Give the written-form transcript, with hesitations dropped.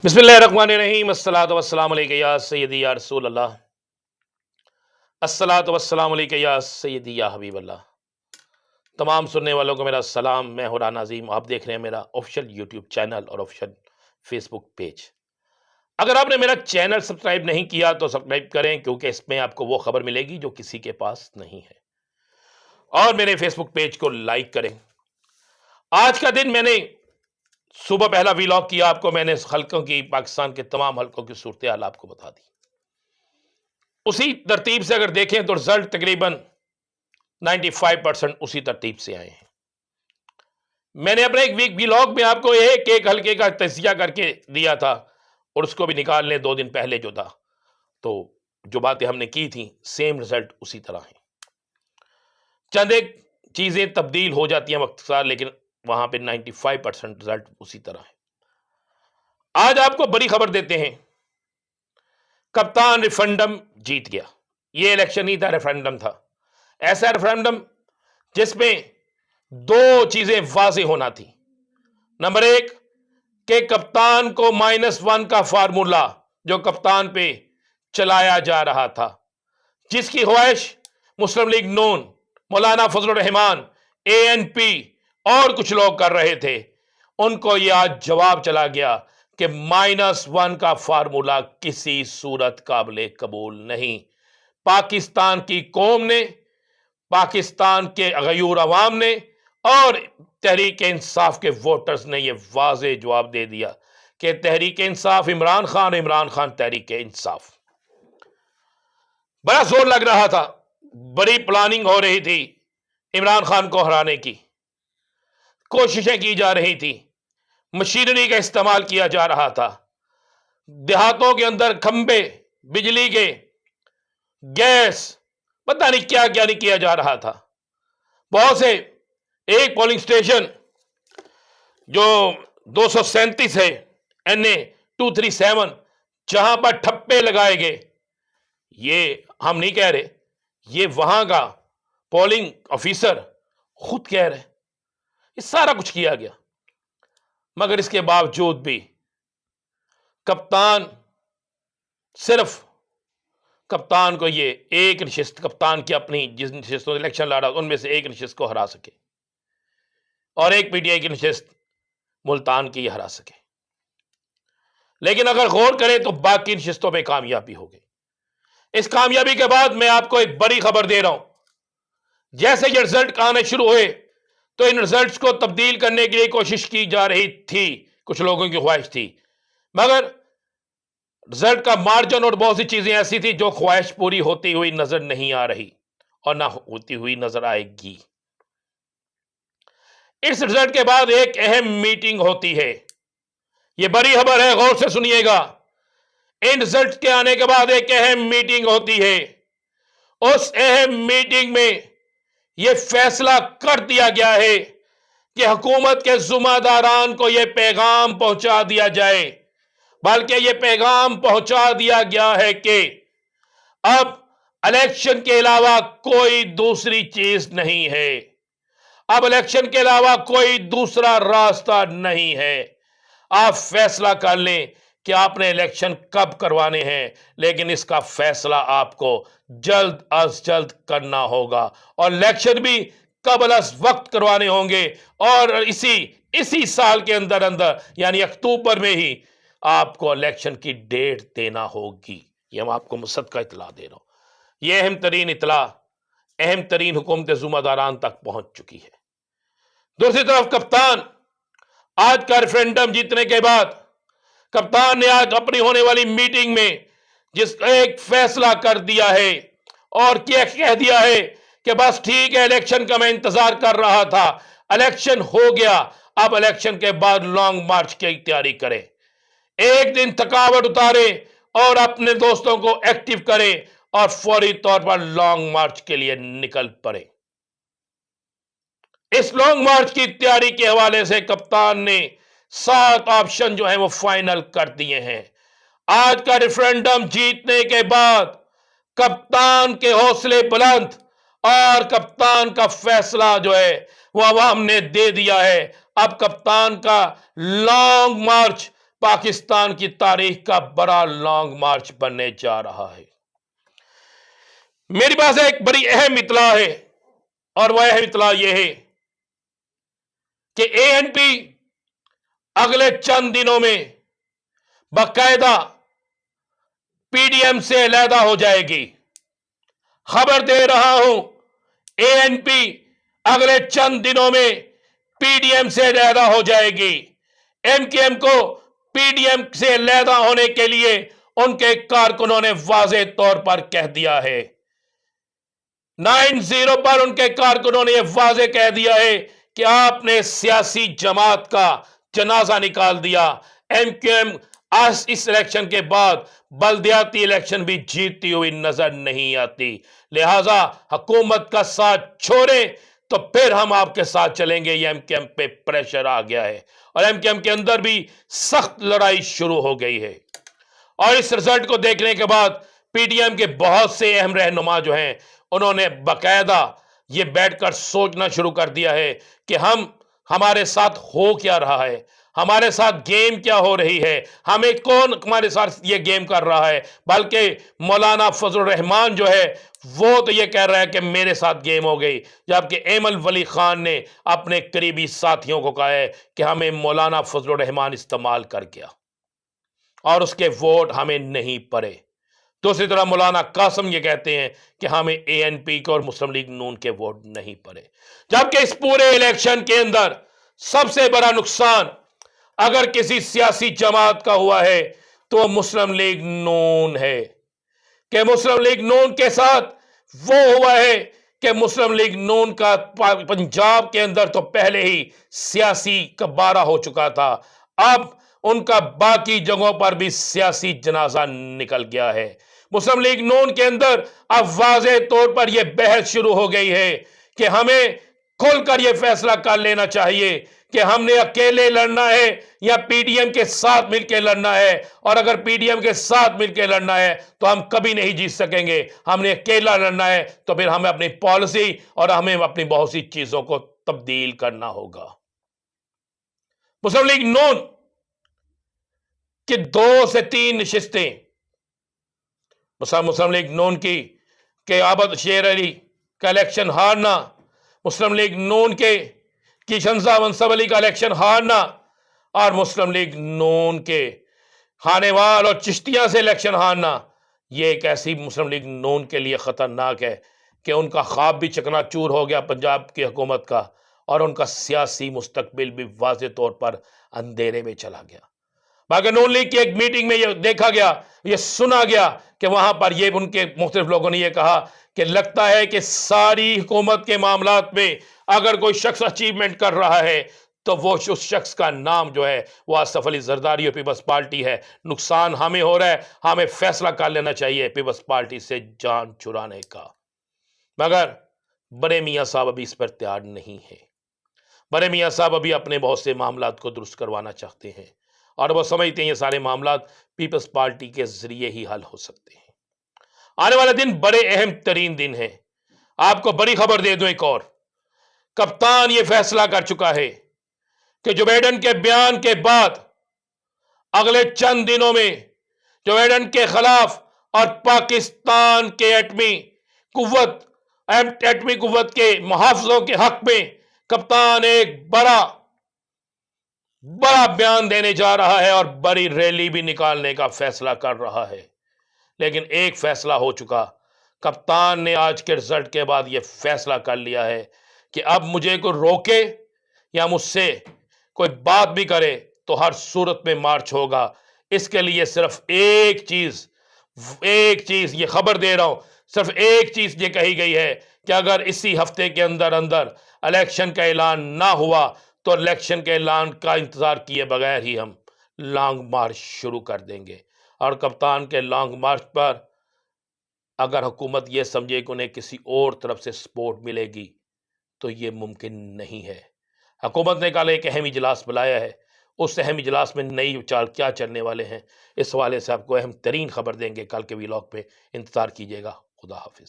बिस्मिल्लाहिर्रहमानिर्रहीम अस्सलातु वस्सलामु अलैका या सय्यदी या रसूल अल्लाह। अस्सलातु वस्सलामु अलैका या सय्यदी या हबीब अल्लाह। तमाम सुनने वालों को मेरा सलाम। मैं हूं राना अज़ीम। आप देख रहे हैं मेरा ऑफिशियल यूट्यूब चैनल और ऑफिशियल फेसबुक पेज। अगर आपने मेरा चैनल सब्सक्राइब नहीं किया तो सब्सक्राइब करें, क्योंकि इसमें आपको वो खबर मिलेगी जो किसी के पास नहीं है। और मेरे फेसबुक पेज को लाइक करें। आज का दिन मैंने सुबह पहला व्लॉग किया, आपको मैंने हल्कों की, पाकिस्तान के तमाम हल्कों की सूरत हाल आपको बता दी। उसी तरतीब से अगर देखें तो रिजल्ट तकरीबन 95% उसी तरतीब से आए हैं। मैंने अपने एक वीक व्लॉग में आपको एक एक हल्के का तजिया करके दिया था, और उसको भी निकालने 2 दिन पहले जो था, तो जो बातें हमने की थी सेम रिजल्ट उसी तरह है। चंद एक चीजें तब्दील हो जाती हैं वक्त के साथ, लेकिन वहां पे 95% रिजल्ट उसी तरह है। आज आपको बड़ी खबर देते हैं। कप्तान रेफरेंडम जीत गया। यह इलेक्शन नहीं था, रेफरेंडम था। ऐसा रेफरेंडम जिसमें 2 चीजें वाज़ेह होना थी। नंबर 1 कि कप्तान को -1 का फार्मूला जो कप्तान पे चलाया जा रहा था, जिसकी ख्वाहिश मुस्लिम लीग नून, मौलाना फजलुर रहमान, ANP और कुछ लोग कर रहे थे, उनको यह आज जवाब चला गया कि -1 का फार्मूला किसी सूरत काबिल कबूल नहीं। पाकिस्तान की कौम ने, पाकिस्तान के गयूर अवाम ने और तहरीक इंसाफ के वोटर्स ने यह वाज़ेह जवाब दे दिया कि तहरीक इंसाफ इमरान खान, इमरान खान तहरीक इंसाफ। बड़ा जोर लग रहा था, बड़ी प्लानिंग हो रही थी, इमरान खान को हराने की कोशिशें की जा रही थी, मशीनरी का इस्तेमाल किया जा रहा था। देहातों के अंदर खंबे, बिजली के, गैस, पता नहीं क्या क्या नहीं किया जा रहा था। बहुत से, एक पोलिंग स्टेशन जो 237 है, NA 237, जहां पर ठप्पे लगाए गए, ये हम नहीं कह रहे, ये वहां का पोलिंग ऑफिसर खुद कह रहे। ये सारा कुछ किया गया, मगर इसके बावजूद भी कप्तान, सिर्फ कप्तान को ये एक नशिस्त, कप्तान की अपनी जिस नशिस्तों इलेक्शन लड़ा उनमें से एक नशिस्त को हरा सके, और एक PTI की नशिस्त मुल्तान की हरा सके। लेकिन अगर गौर करें तो बाकी नशिस्तों में कामयाबी हो गई। इस कामयाबी के बाद मैं आपको एक बड़ी खबर दे रहा हूं। जैसे ये रिजल्ट आने शुरू हुए तो इन रिजल्ट्स को तब्दील करने के लिए कोशिश की जा रही थी, कुछ लोगों की ख्वाहिश थी, मगर रिजल्ट का मार्जिन और बहुत सी चीजें ऐसी थी जो ख्वाहिश पूरी होती हुई नजर नहीं आ रही और ना होती हुई नजर आएगी। इस रिजल्ट के बाद एक अहम मीटिंग होती है। यह बड़ी खबर है, गौर से सुनिएगा। इन रिजल्ट के आने के बाद एक अहम मीटिंग होती है। उस अहम मीटिंग में यह फैसला कर दिया गया है कि हुकूमत के जुम्मेदारान को यह पैगाम पहुंचा दिया जाए, बल्कि यह पैगाम पहुंचा दिया गया है कि अब इलेक्शन के अलावा कोई दूसरी चीज नहीं है। अब इलेक्शन के अलावा कोई दूसरा रास्ता नहीं है। आप फैसला कर लें कि आपने इलेक्शन कब करवाने हैं, लेकिन इसका फैसला आपको जल्द अज जल्द करना होगा, और इलेक्शन भी कबल अज वक्त करवाने होंगे, और इसी साल के अंदर अंदर यानी अक्टूबर में ही आपको इलेक्शन की डेट देना होगी। यह मैं आपको मुसद्दका इतला दे रहा हूं। यह अहम तरीन इतला, अहम तरीन हुकूमत जुम्मेदारान तक पहुंच चुकी है। दूसरी तरफ कप्तान, आज का रेफरेंडम जीतने के बाद कप्तान ने आज अपनी होने वाली मीटिंग में जिस एक फैसला कर दिया है और क्या कह दिया है कि बस ठीक है, इलेक्शन का मैं इंतजार कर रहा था, इलेक्शन हो गया, अब इलेक्शन के बाद लॉन्ग मार्च की तैयारी करें। एक दिन थकावट उतारे और अपने दोस्तों को एक्टिव करें और फौरी तौर पर लॉन्ग मार्च के लिए निकल पड़े। इस लॉन्ग मार्च की तैयारी के हवाले से कप्तान ने 7 ऑप्शन जो है वो फाइनल कर दिए हैं। आज का रेफरेंडम जीतने के बाद कप्तान के हौसले बुलंद और कप्तान का फैसला जो है वो अवाम ने दे दिया है। अब कप्तान का लॉन्ग मार्च पाकिस्तान की तारीख का बड़ा लॉन्ग मार्च बनने जा रहा है। मेरे पास एक बड़ी अहम इतला है और वह अहम इतला यह है कि एएनपी अगले चंद दिनों में बाकायदा पीडीएम से अलहदा हो जाएगी। खबर दे रहा हूं, एएनपी अगले चंद दिनों में पीडीएम से अलहदा हो जाएगी। एमकेएम को पीडीएम से अलहदा होने के लिए उनके कारकुनों ने वाज़ेह तौर पर कह दिया है। 9-0 पर उनके कारकुनों ने यह वाज़ेह कह दिया है कि आपने सियासी जमात का जनाजा निकाल दिया। एमकेएम आज इस इलेक्शन के बाद बल्दियाती इलेक्शन भी जीतती हुई नजर नहीं आती, लिहाजा हुकूमत का साथ छोड़े तो फिर हम आपके साथ चलेंगे। ये एमकेएम पे प्रेशर आ गया है और एमकेएम के अंदर भी सख्त लड़ाई शुरू हो गई है। और इस रिजल्ट को देखने के बाद पीडीएम के बहुत से अहम रहनुमा जो हैं उन्होंने बाकायदा ये बैठकर सोचना शुरू कर दिया है कि हमारे साथ हो क्या रहा है, हमारे साथ गेम क्या हो रही है, हमें कौन हमारे साथ ये गेम कर रहा है। बल्कि मौलाना फजलुर रहमान जो है वो तो ये कह रहा है कि मेरे साथ गेम हो गई, जबकि एमल वली खान ने अपने करीबी साथियों को कहा है कि हमें मौलाना फजलुर रहमान इस्तेमाल कर गया और उसके वोट हमें नहीं पड़े। दूसरी तरह मौलाना कासिम ये कहते हैं कि हमें एएनपी को और मुस्लिम लीग नून के वोट नहीं पड़े। जबकि इस पूरे इलेक्शन के अंदर सबसे बड़ा नुकसान अगर किसी सियासी जमात का हुआ है तो मुस्लिम लीग नून है। कि मुस्लिम लीग नून के साथ वो हुआ है कि मुस्लिम लीग नून का पंजाब के अंदर तो पहले ही सियासी कबारा हो चुका था, अब उनका बाकी जगहों पर भी सियासी जनाजा निकल गया है। मुस्लिम लीग नून के अंदर अब वाज़ेह तौर पर यह बहस शुरू हो गई है कि हमें खुलकर यह फैसला कर लेना चाहिए कि हमने अकेले लड़ना है या पीडीएम के साथ मिलकर लड़ना है। और अगर पीडीएम के साथ मिलकर लड़ना है तो हम कभी नहीं जीत सकेंगे। हमने अकेला लड़ना है तो फिर हमें अपनी पॉलिसी और हमें अपनी बहुत सी चीजों को तब्दील करना होगा। मुस्लिम लीग नून कि 2 से 3 नशिस्तें मुस्लिम लीग नून की आबद शेर अली का इलेक्शन हारना, मुस्लिम लीग नून के किशन शाह मंसब अली का इलेक्शन हारना और मुस्लिम लीग नून के खानेवाल और चिश्तिया से इलेक्शन हारना, ये एक ऐसी मुस्लिम लीग नून के लिए खतरनाक है कि उनका ख्वाब भी चकनाचूर हो गया पंजाब की हुकूमत का और उनका सियासी मुस्तकबिल भी वाज़ेह तौर पर अंधेरे में चला गया। बाकी नून लीग की एक मीटिंग में यह देखा गया, यह सुना गया कि वहां पर ये उनके मुख्तलिफ लोगों ने यह कहा कि लगता है कि सारी हुकूमत के मामलात में अगर कोई शख्स अचीवमेंट कर रहा है तो वो उस शख्स का नाम जो है वो आसफ अली जरदारी और पीपल्स पार्टी है। नुकसान हमें हो रहा है, हमें फैसला कर लेना चाहिए पीपल्स पार्टी से जान छुड़ाने का। मगर बड़े मियाँ साहब अभी इस पर तैयार नहीं है। बड़े मियाँ साहब अभी अपने बहुत से मामलात को दुरुस्त करवाना चाहते हैं और वो समझते हैं ये सारे मामलात पीपल्स पार्टी के जरिए ही हल हो सकते हैं। आने वाला दिन बड़े अहम तरीन दिन है। आपको बड़ी खबर दे दूं एक और, कप्तान ये फैसला कर चुका है कि जो बाइडेन के बयान के बाद अगले चंद दिनों में जो बाइडेन के खिलाफ और पाकिस्तान के एटमी कुव्वत के मुहाफिजों के हक में कप्तान एक बड़ा बयान देने जा रहा है और बड़ी रैली भी निकालने का फैसला कर रहा है। लेकिन एक फैसला हो चुका, कप्तान ने आज के रिजल्ट के बाद यह फैसला कर लिया है कि अब मुझे कोई रोके या मुझसे कोई बात भी करे तो हर सूरत में मार्च होगा। इसके लिए सिर्फ एक चीज ये खबर दे रहा हूं, सिर्फ एक चीज ये कही गई है कि अगर इसी हफ्ते के अंदर अंदर इलेक्शन का ऐलान ना हुआ तो इलेक्शन के ऐलान का इंतजार किए बगैर ही हम लॉन्ग मार्च शुरू कर देंगे। और कप्तान के लॉन्ग मार्च पर अगर हुकूमत यह समझे कि उन्हें किसी और तरफ से सपोर्ट मिलेगी तो ये मुमकिन नहीं है। हुकूमत ने कल एक अहम इजलास बुलाया है, उस अहम इजलास में नई विचार क्या चलने वाले हैं इस हवाले से आपको अहम तरीन खबर देंगे। कल के व्लॉग पे इंतजार कीजिएगा। खुदा हाफिज।